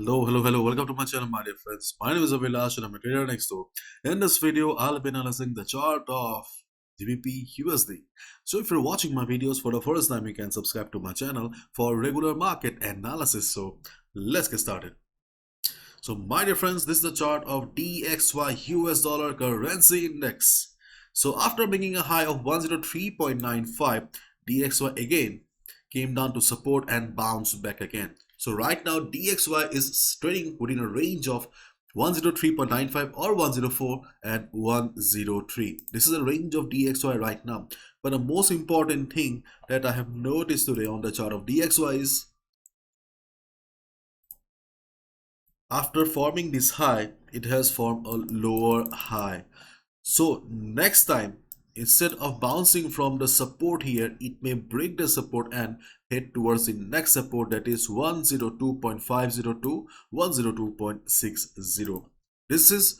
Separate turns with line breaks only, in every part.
Hello. Welcome to my channel, my dear friends. My name is Avilash and I'm a trader next door. In this video, I'll be analyzing the chart of GBPUSD. So if you're watching my videos for the first time, you can subscribe to my channel for regular market analysis. So let's get started. So my dear friends, this is the chart of DXY US dollar currency index. So after making a high of 103.95, DXY again came down to support and bounced back again. So right now DXY is trading within a range of 103.95 or 104 and 103. This is a range of DXY right now. But the most important thing that I have noticed today on the chart of DXY is after forming this high, it has formed a lower high. So next time, instead of bouncing from the support here, it may break the support and head towards the next support, that is 102.502 to 102.60. This is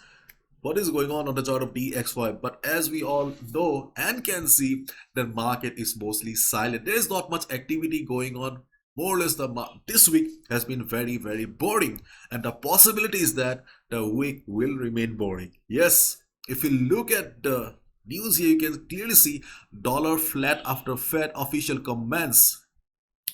what is going on the chart of DXY. But as we all know and can see, the market is mostly silent. There is not much activity going on. More or less, this week has been very boring, and the possibility is that the week will remain boring. Yes, if you look at the news here, you can clearly see dollar flat after Fed official comments.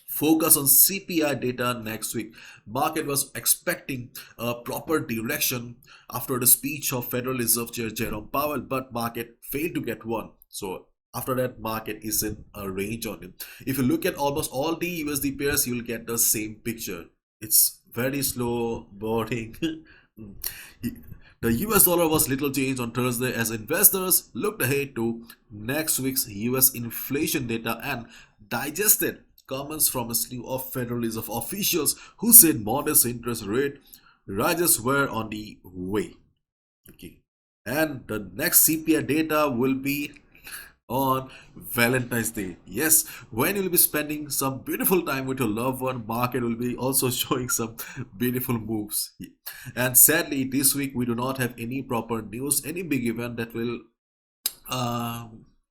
Focus on CPI data next week. Market was expecting a proper direction after the speech of Federal Reserve Chair Jerome Powell, but market failed to get one. So after that, market is in a range on it. If you look at almost all the USD pairs, you will get the same picture. It's very slow, boring. The US dollar was little changed on Thursday as investors looked ahead to next week's US inflation data and digested comments from a slew of Federal Reserve officials who said modest interest rate rises were on the way. Okay. And the next CPI data will be on Valentine's Day. Yes, when you'll be spending some beautiful time with your loved one, market will be also showing some beautiful moves. And sadly, this week we do not have any proper news, any big event that will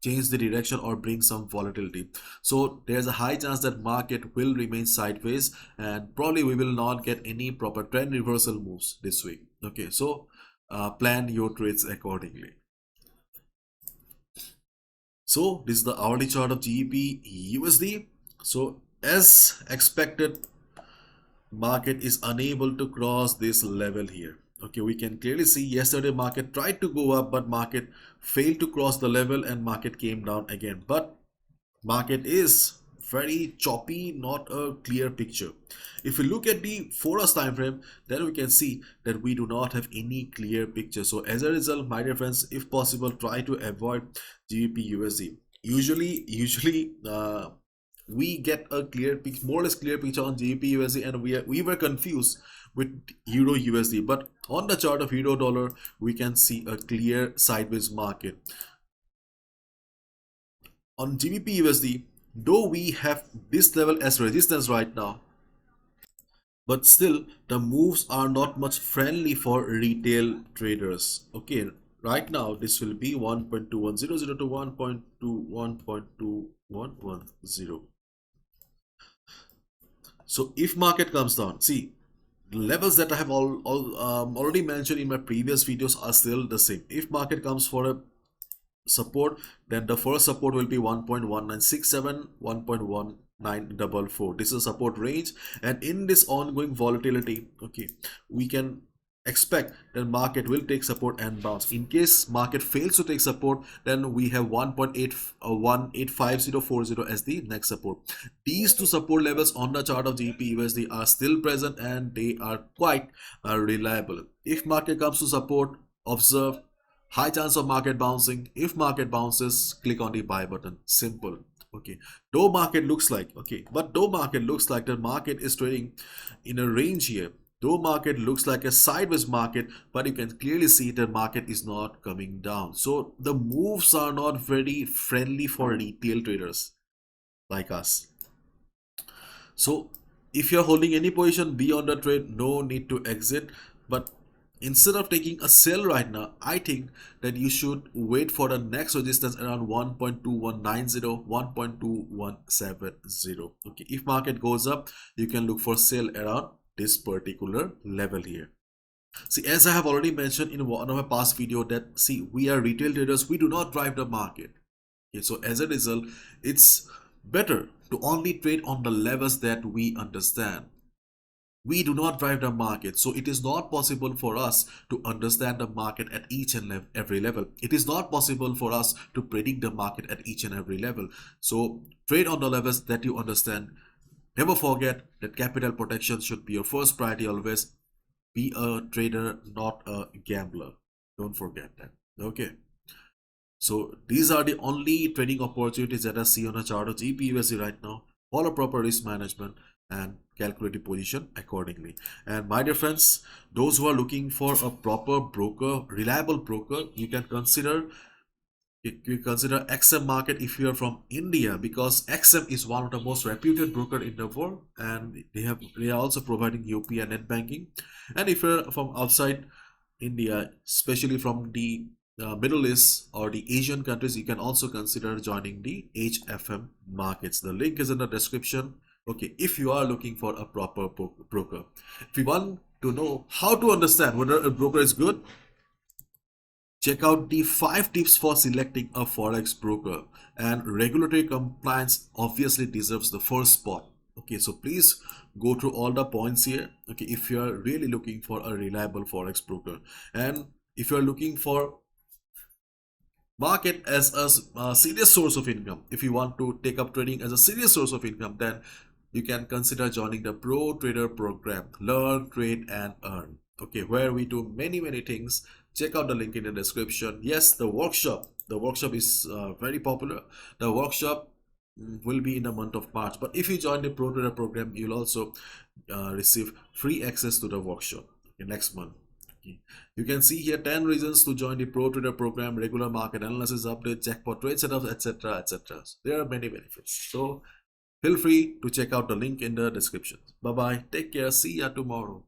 change the direction or bring some volatility. So there's a high chance that market will remain sideways, and probably we will not get any proper trend reversal moves this week. Okay, so plan your trades accordingly. So this is the hourly chart of GBPUSD. So as expected, market is unable to cross this level here. Okay, we can clearly see yesterday market tried to go up, but market failed to cross the level and market came down again. But market is very choppy, not a clear picture. If we look at the 4 hours time frame, then we can see that we do not have any clear picture. So as a result, my dear friends, if possible, try to avoid GBPUSD. Usually we get a clear picture, more or less clear picture on GBPUSD, and we were confused with Euro USD. But on the chart of Euro dollar, we can see a clear sideways market. On GBPUSD, though we have this level as resistance right now, but still the moves are not much friendly for retail traders. Okay, right now this will be 1.210 to 1.2110. So if market comes down, see, the levels that I have already mentioned in my previous videos are still the same. If market comes for a support, then the first support will be 1.1967, 1.1944. This is a support range, and in this ongoing volatility, okay, we can expect that market will take support and bounce. In case market fails to take support, then we have 1.185040 as the next support. These two support levels on the chart of GBPUSD are still present, and they are quite reliable. If market comes to support, observe high chance of market bouncing. If market bounces, click on the buy button. Simple. Okay, though market looks like the market is trading in a range here, though market looks like a sideways market, but you can clearly see the market is not coming down. So the moves are not very friendly for retail traders like us. So if you're holding any position beyond the trade, no need to exit. But instead of taking a sell right now, I think that you should wait for the next resistance around 1.2190, 1.2170. Okay, if market goes up, you can look for sell around this particular level here. See, as I have already mentioned in one of my past video that, see, we are retail traders, we do not drive the market. Okay, so as a result, it's better to only trade on the levels that we understand. We do not drive the market, so it is not possible for us to understand the market at each and every level. It is not possible for us to predict the market at each and every level. So trade on the levels that you understand. Never forget that capital protection should be your first priority always. Be a trader, not a gambler. Don't forget that. Okay. So these are the only trading opportunities that I see on a chart of GBPUSD right now. Follow proper risk management and calculate the position accordingly. And my dear friends, those who are looking for a proper broker, reliable broker, you can consider XM market if you are from India, because XM is one of the most reputed broker in the world, and they are also providing UPI and net banking. And if you're from outside India, especially from the Middle East or the Asian countries, you can also consider joining the HFM markets. The link is in the description. Okay, if you are looking for a proper broker, if you want to know how to understand whether a broker is good, check out the 5 tips for selecting a Forex broker. And regulatory compliance obviously deserves the first spot. Okay, so please go through all the points here. Okay, if you are really looking for a reliable Forex broker, and if you are looking for market as a serious source of income, if you want to take up trading as a serious source of income, then you can consider joining the Pro Trader program. Learn, trade, and earn. Okay, where we do many things. Check out the link in the description. Yes, the workshop is very popular. The workshop will be in the month of March, but if you join the Pro Trader program, you'll also receive free access to the workshop in next month. Okay. You can see here 10 reasons to join the Pro Trader program, regular market analysis update, jackpot trade setups, etc, etc. There are many benefits, so feel free to check out the link in the description. Bye bye, take care, see ya tomorrow.